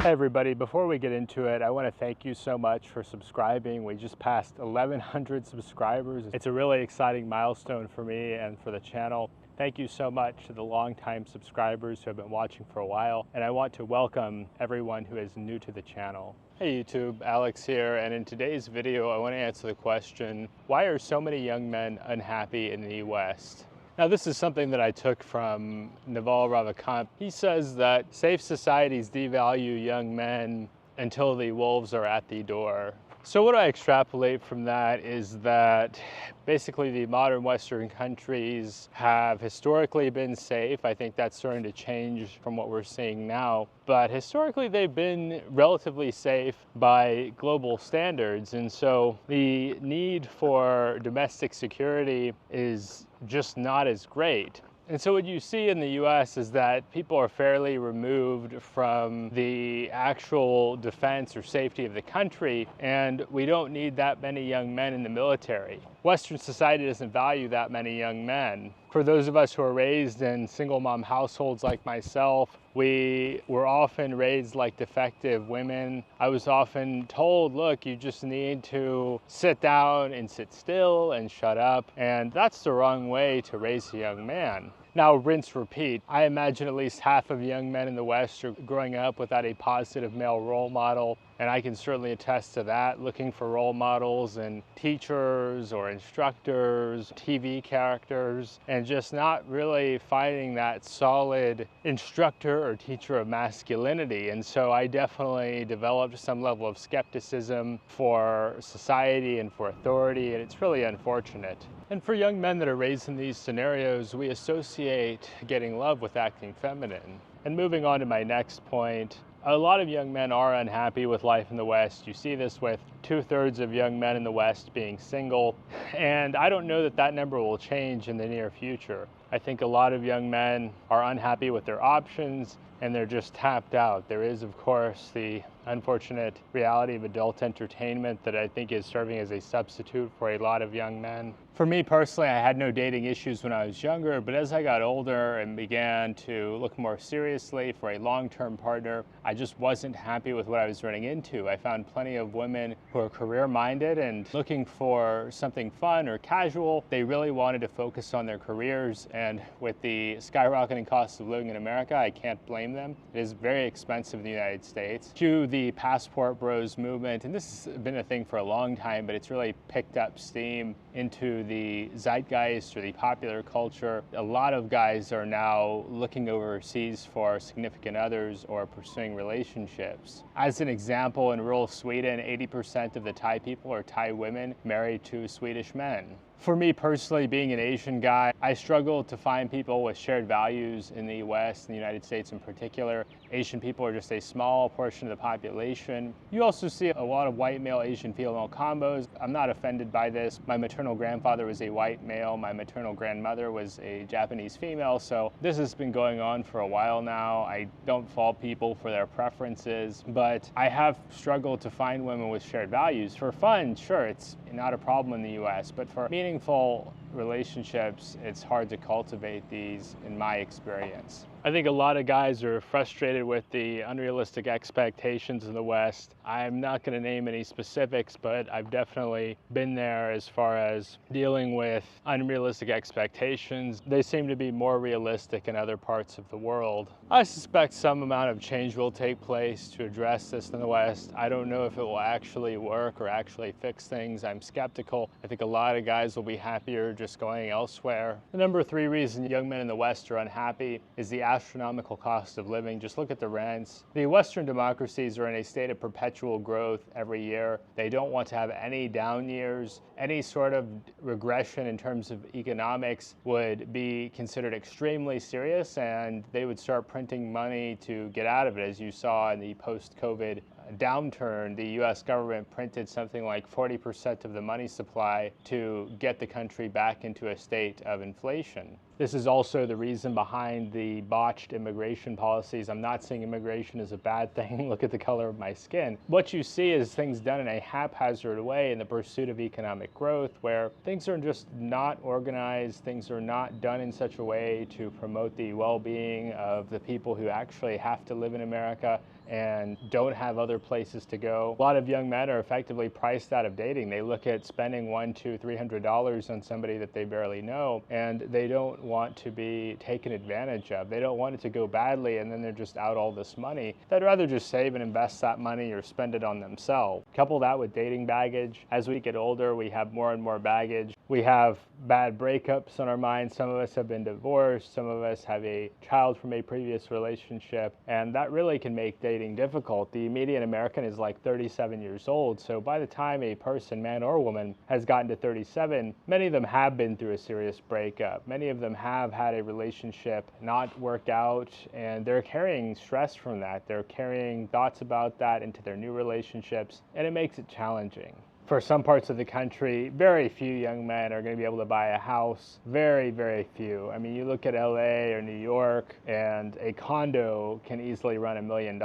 Hey everybody, before we get into it, I want to thank you so much for subscribing. We just passed 1,100 subscribers. It's a really exciting milestone for me and for the channel. Thank you so much to the longtime subscribers who have been watching for a while, and I want to welcome everyone who is new to the channel. Hey YouTube, Alex here, and in today's video I want to answer the question, why are so many young men unhappy in the West? Now, this is something that I took from Naval Ravikant. He says that safe societies devalue young men until the wolves are at the door. So what I extrapolate from that is that basically the modern Western countries have historically been safe. I think that's starting to change from what we're seeing now. But historically they've been relatively safe by global standards. And so the need for domestic security is just not as great. And so what you see in the US is that people are fairly removed from the actual defense or safety of the country, and we don't need that many young men in the military. Western society doesn't value that many young men. For those of us who are raised in single mom households like myself, we were often raised like defective women. I was often told, look, you just need to sit down and sit still and shut up. And that's the wrong way to raise a young man. Now, rinse, repeat. I imagine at least half of young men in the West are growing up without a positive male role model. And I can certainly attest to that, looking for role models in teachers or instructors, TV characters, and just not really finding that solid instructor or teacher of masculinity. And so I definitely developed some level of skepticism for society and for authority, and it's really unfortunate. And for young men that are raised in these scenarios, we associate getting love with acting feminine. And moving on to my next point, a lot of young men are unhappy with life in the West. You see this with 2/3 of young men in the West being single, and I don't know that that number will change in the near future. I think a lot of young men are unhappy with their options and they're just tapped out. There is, of course, the unfortunate reality of adult entertainment that I think is serving as a substitute for a lot of young men. For me personally, I had no dating issues when I was younger, but as I got older and began to look more seriously for a long-term partner, I just wasn't happy with what I was running into. I found plenty of women who are career-minded and looking for something fun or casual. They really wanted to focus on their careers, and with the skyrocketing cost of living in America, I can't blame them. It is very expensive in the United States. Cue the passport bros movement, and this has been a thing for a long time, but it's really picked up steam into the zeitgeist or the popular culture. A lot of guys are now looking overseas for significant others or pursuing relationships. As an example, in rural Sweden, 80% of the Thai people are Thai women married to Swedish men. For me personally, being an Asian guy, I struggle to find people with shared values in the West, in the United States in particular. Asian people are just a small portion of the population. You also see a lot of white male, Asian female combos. I'm not offended by this. My maternal grandfather was a white male. My maternal grandmother was a Japanese female. So this has been going on for a while now. I don't fault people for their preferences, but I have struggled to find women with shared values. For fun, sure, it's not a problem in the US, but for meaningful relationships, it's hard to cultivate these in my experience. I think a lot of guys are frustrated with the unrealistic expectations in the West. I'm not going to name any specifics, but I've definitely been there as far as dealing with unrealistic expectations. They seem to be more realistic in other parts of the world. I suspect some amount of change will take place to address this in the West. I don't know if it will actually work or actually fix things. I'm skeptical. I think a lot of guys will be happier just going elsewhere. The number 3 reason young men in the West are unhappy is the astronomical cost of living. Just look at the rents. The Western democracies are in a state of perpetual growth every year. They don't want to have any down years. Any sort of regression in terms of economics would be considered extremely serious, and they would start printing money to get out of it. As you saw in the post-COVID downturn, the US government printed something like 40% of the money supply to get the country back into a state of inflation. This is also the reason behind the botched immigration policies. I'm not saying immigration is a bad thing. Look at the color of my skin. What you see is things done in a haphazard way in the pursuit of economic growth, where things are just not organized, things are not done in such a way to promote the well-being of the people who actually have to live in America. and don't have other places to go. A lot of young men are effectively priced out of dating. They look at spending $100, $200, $300 on somebody that they barely know, and they don't want to be taken advantage of. They don't want it to go badly and then they're just out all this money. They'd rather just save and invest that money or spend it on themselves. Couple that with dating baggage. As we get older, we have more and more baggage. We have bad breakups on our minds. Some of us have been divorced. Some of us have a child from a previous relationship, and that really can make dating difficult. The median American is like 37 years old, so by the time a person, man or woman, has gotten to 37, many of them have been through a serious breakup. Many of them have had a relationship not work out, and they're carrying stress from that. They're carrying thoughts about that into their new relationships, and it makes it challenging. For some parts of the country, very few young men are going to be able to buy a house. Very, very few. I mean, you look at LA or New York, and a condo can easily run $1 million.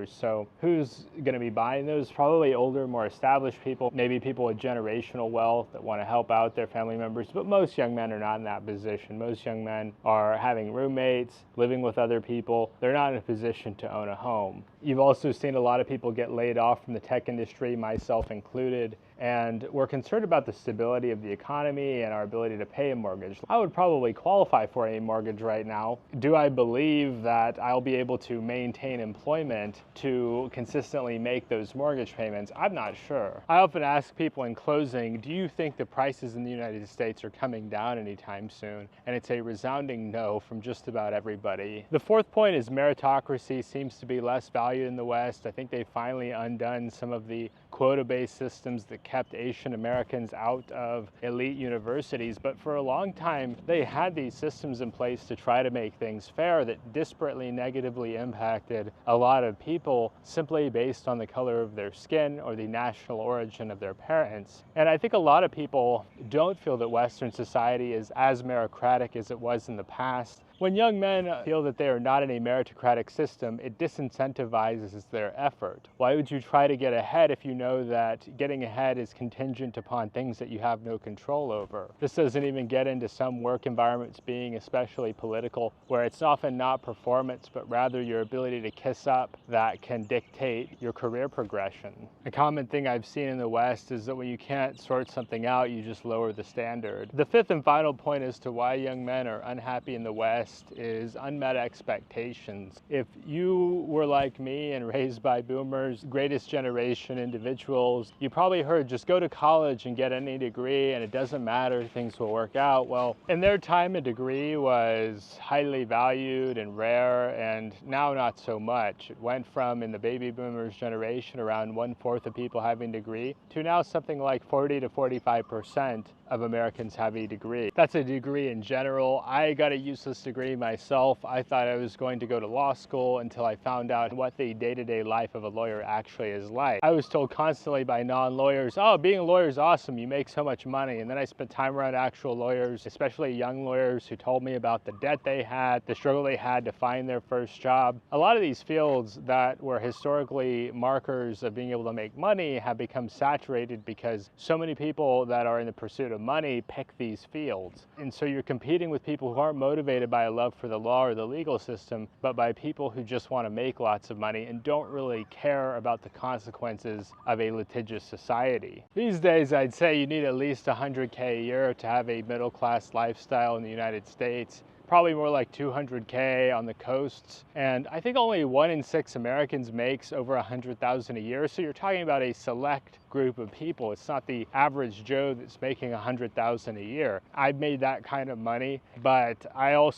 So who's going to be buying those? Probably older, more established people, maybe people with generational wealth that want to help out their family members. But most young men are not in that position. Most young men are having roommates, living with other people. They're not in a position to own a home. You've also seen a lot of people get laid off from the tech industry, myself included. And we're concerned about the stability of the economy and our ability to pay a mortgage. I would probably qualify for a mortgage right now. Do I believe that I'll be able to maintain employment to consistently make those mortgage payments? I'm not sure. I often ask people in closing, do you think the prices in the United States are coming down anytime soon? And it's a resounding no from just about everybody. The fourth point is meritocracy seems to be less valued in the West. I think they've finally undone some of the quota-based systems that kept Asian Americans out of elite universities, but for a long time they had these systems in place to try to make things fair that disparately negatively impacted a lot of people simply based on the color of their skin or the national origin of their parents. And I think a lot of people don't feel that Western society is as meritocratic as it was in the past. When young men feel that they are not in a meritocratic system, it disincentivizes their effort. Why would you try to get ahead if you know that getting ahead is contingent upon things that you have no control over? This doesn't even get into some work environments being especially political, where it's often not performance, but rather your ability to kiss up that can dictate your career progression. A common thing I've seen in the West is that when you can't sort something out, you just lower the standard. The fifth and final point as to why young men are unhappy in the West is unmet expectations. If you were like me and raised by boomers, greatest generation individuals, you probably heard just go to college and get any degree and it doesn't matter, things will work out. Well, in their time, a degree was highly valued and rare, and now not so much. It went from, in the baby boomers generation, around 1/4 of people having a degree to now something like 40 to 45% of Americans have a degree. That's a degree in general. I got a useless degree myself. I thought I was going to go to law school until I found out what the day-to-day life of a lawyer actually is like. I was told constantly by non-lawyers, oh, being a lawyer is awesome, you make so much money. And then I spent time around actual lawyers, especially young lawyers, who told me about the debt they had, the struggle they had to find their first job. A lot of these fields that were historically markers of being able to make money have become saturated because so many people that are in the pursuit of money pick these fields. And so you're competing with people who aren't motivated by a love for the law or the legal system, but by people who just want to make lots of money and don't really care about the consequences of a litigious society. These days, I'd say you need at least $100K a year to have a middle-class lifestyle in the United States. Probably more like $200K on the coasts. And I think only 1 in 6 Americans makes over $100,000 a year. So you're talking about a select group of people. It's not the average Joe that's making $100,000 a year. I've made that kind of money, but I'm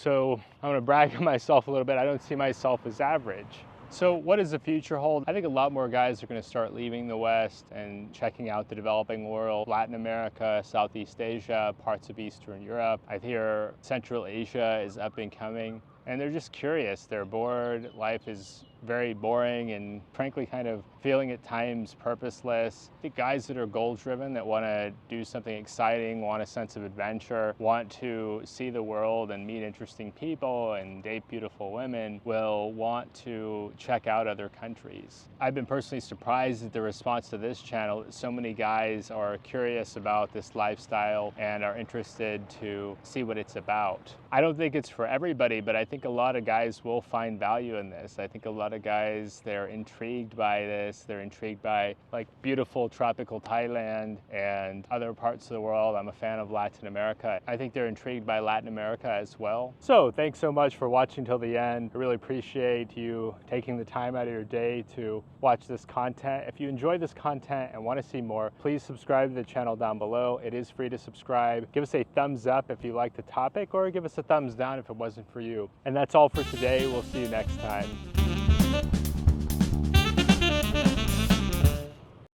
gonna brag on myself a little bit. I don't see myself as average. So what does the future hold? I think a lot more guys are going to start leaving the West and checking out the developing world, Latin America, Southeast Asia, parts of Eastern Europe. I hear Central Asia is up and coming, and they're just curious. They're bored. Life is very boring and frankly kind of feeling at times purposeless. I think guys that are goal-driven, that want to do something exciting, want a sense of adventure, want to see the world and meet interesting people and date beautiful women, will want to check out other countries. I've been personally surprised at the response to this channel. So many guys are curious about this lifestyle and are interested to see what it's about. I don't think it's for everybody, but I think think a lot of guys will find value in this. I think a lot of guys, they're intrigued by this. They're intrigued by like beautiful tropical Thailand and other parts of the world. I'm a fan of Latin America. I think they're intrigued by Latin America as well. So thanks so much for watching till the end. I really appreciate you taking the time out of your day to watch this content. If you enjoyed this content and want to see more, please subscribe to the channel down below. It is free to subscribe. Give us a thumbs up if you like the topic, or give us a thumbs down if it wasn't for you. And that's all for today. We'll see you next time.